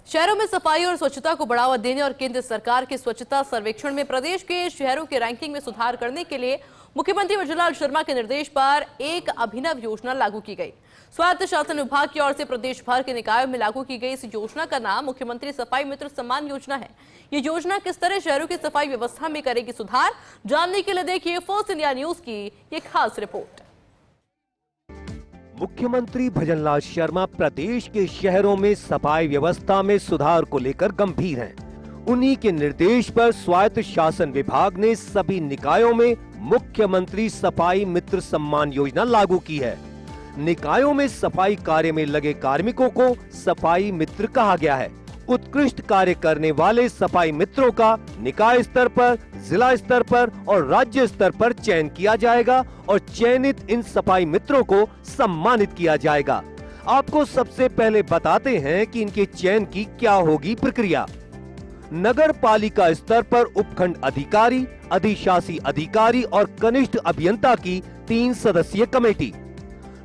शहरों में सफाई और स्वच्छता को बढ़ावा देने और केंद्र सरकार के स्वच्छता सर्वेक्षण में प्रदेश के शहरों के रैंकिंग में सुधार करने के लिए मुख्यमंत्री वजुलाल शर्मा के निर्देश पर एक अभिनव योजना लागू की गई। स्वायत्त शासन विभाग की ओर से प्रदेश भर के निकायों में लागू की गई इस योजना का नाम मुख्यमंत्री सफाई मित्र सम्मान योजना है। ये योजना किस तरह शहरों की सफाई व्यवस्था में करेगी सुधार, जानने के लिए देखिए फर्स्ट इंडिया न्यूज की ये खास रिपोर्ट। मुख्यमंत्री भजनलाल शर्मा प्रदेश के शहरों में सफाई व्यवस्था में सुधार को लेकर गंभीर हैं। उन्हीं के निर्देश पर स्वायत्त शासन विभाग ने सभी निकायों में मुख्यमंत्री सफाई मित्र सम्मान योजना लागू की है। निकायों में सफाई कार्य में लगे कार्मिकों को सफाई मित्र कहा गया है। उत्कृष्ट कार्य करने वाले सफाई मित्रों का निकाय स्तर पर, जिला स्तर पर और राज्य स्तर पर चयन किया जाएगा और चयनित इन सफाई मित्रों को सम्मानित किया जाएगा। आपको सबसे पहले बताते हैं कि इनके चयन की क्या होगी प्रक्रिया। नगर पालिका स्तर पर उपखंड अधिकारी, अधिशासी अधिकारी और कनिष्ठ अभियंता की 3 सदस्यीय कमेटी।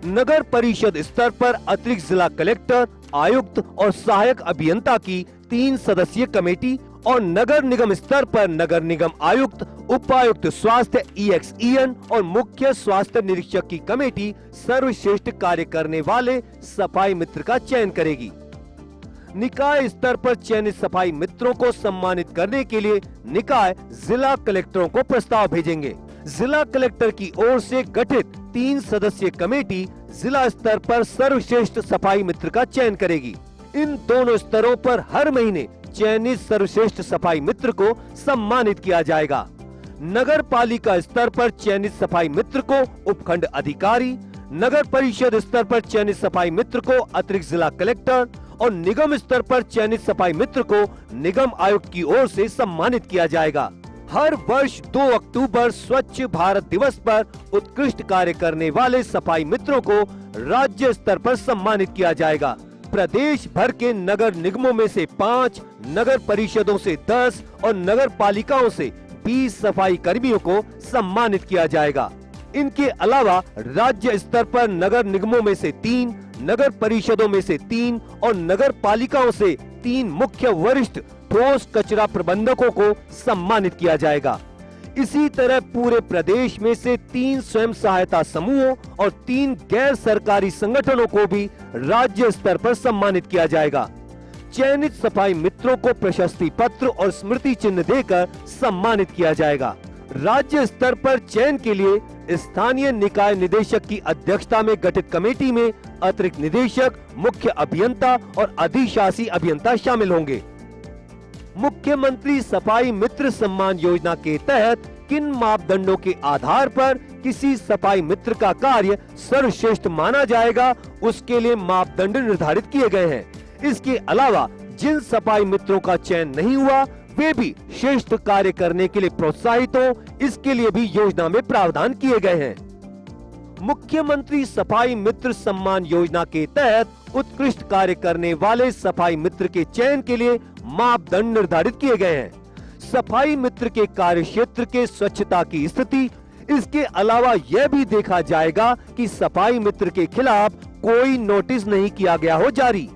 नगर परिषद स्तर पर अतिरिक्त जिला कलेक्टर, आयुक्त और सहायक अभियंता की 3 सदस्यीय कमेटी और नगर निगम स्तर पर नगर निगम आयुक्त, उपायुक्त स्वास्थ्य EXEN और मुख्य स्वास्थ्य निरीक्षक की कमेटी सर्वश्रेष्ठ कार्य करने वाले सफाई मित्र का चयन करेगी। निकाय स्तर पर चयनित सफाई मित्रों को सम्मानित करने के लिए निकाय जिला कलेक्टरों को प्रस्ताव भेजेंगे। जिला कलेक्टर की ओर से गठित 3 सदस्यीय कमेटी जिला स्तर पर सर्वश्रेष्ठ सफाई मित्र का चयन करेगी। इन दोनों स्तरों पर हर महीने चयनित सर्वश्रेष्ठ सफाई मित्र को सम्मानित किया जाएगा। नगर पालिका स्तर पर चयनित सफाई मित्र को उपखंड अधिकारी, नगर परिषद स्तर पर चयनित सफाई मित्र को अतिरिक्त जिला कलेक्टर और निगम स्तर पर चयनित सफाई मित्र को निगम आयुक्त की ओर से सम्मानित किया जाएगा। हर वर्ष 2 अक्टूबर स्वच्छ भारत दिवस पर उत्कृष्ट कार्य करने वाले सफाई मित्रों को राज्य स्तर पर सम्मानित किया जाएगा। प्रदेश भर के नगर निगमों में से 5, नगर परिषदों से 10 और नगर पालिकाओं से 20 सफाई कर्मियों को सम्मानित किया जाएगा। इनके अलावा राज्य स्तर पर नगर निगमों में से 3, नगर परिषदों में से 3 और नगर पालिकाओं से 3 मुख्य वरिष्ठ ठोस कचरा प्रबंधकों को सम्मानित किया जाएगा। इसी तरह पूरे प्रदेश में से 3 स्वयं सहायता समूहों और 3 गैर सरकारी संगठनों को भी राज्य स्तर पर सम्मानित किया जाएगा। चयनित सफाई मित्रों को प्रशस्ति पत्र और स्मृति चिन्ह देकर सम्मानित किया जाएगा। राज्य स्तर पर चयन के लिए स्थानीय निकाय निदेशक की अध्यक्षता में गठित कमेटी में अतिरिक्त निदेशक, मुख्य अभियंता और अधिशासी अभियंता शामिल होंगे। मुख्यमंत्री सफाई मित्र सम्मान योजना के तहत किन मापदंडों के आधार पर किसी सफाई मित्र का कार्य सर्वश्रेष्ठ माना जाएगा, उसके लिए मापदंड निर्धारित किए गए हैं। इसके अलावा जिन सफाई मित्रों का चयन नहीं हुआ वे भी श्रेष्ठ कार्य करने के लिए प्रोत्साहित हो, इसके लिए भी योजना में प्रावधान किए गए हैं। मुख्यमंत्री सफाई मित्र सम्मान योजना के तहत उत्कृष्ट कार्य करने वाले सफाई मित्र के चयन के लिए मापदंड निर्धारित किए गए हैं। सफाई मित्र के कार्य क्षेत्र के स्वच्छता की स्थिति, इसके अलावा यह भी देखा जाएगा कि सफाई मित्र के खिलाफ कोई नोटिस नहीं किया गया हो जारी।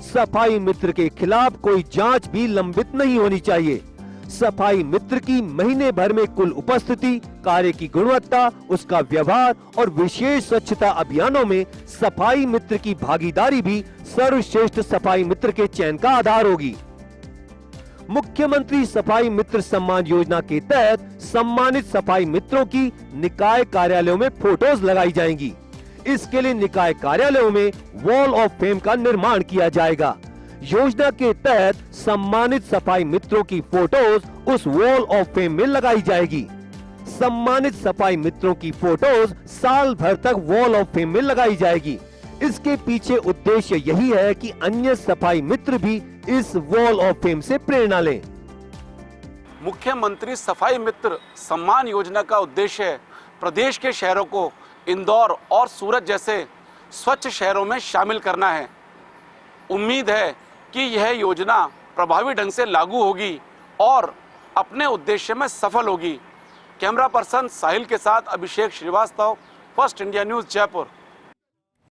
सफाई मित्र के खिलाफ कोई जांच भी लंबित नहीं होनी चाहिए। सफाई मित्र की महीने भर में कुल उपस्थिति, कार्य की गुणवत्ता, उसका व्यवहार और विशेष स्वच्छता अभियानों में सफाई मित्र की भागीदारी भी सर्वश्रेष्ठ सफाई मित्र के चयन का आधार होगी। मुख्यमंत्री सफाई मित्र सम्मान योजना के तहत सम्मानित सफाई मित्रों की निकाय कार्यालयों में फोटोज लगाई जाएंगी। इसके लिए निकाय कार्यालयों में वॉल ऑफ फेम का निर्माण किया जाएगा। योजना के तहत सम्मानित सफाई मित्रों की फोटोज उस वॉल ऑफ फेम में लगाई जाएगी। सम्मानित सफाई मित्रों की फोटोज साल भर तक वॉल ऑफ फेम में लगाई जाएगी। इसके पीछे उद्देश्य यही है कि अन्य सफाई मित्र भी इस वॉल ऑफ फेम से प्रेरणा लें। मुख्यमंत्री सफाई मित्र सम्मान योजना का उद्देश्य प्रदेश के शहरों को इंदौर और सूरत जैसे स्वच्छ शहरों में शामिल करना है। उम्मीद है कि यह योजना प्रभावी ढंग से लागू होगी और अपने उद्देश्य में सफल होगी। कैमरा पर्सन साहिल के साथ Abhishek Srivastava, First India News, Jaipur.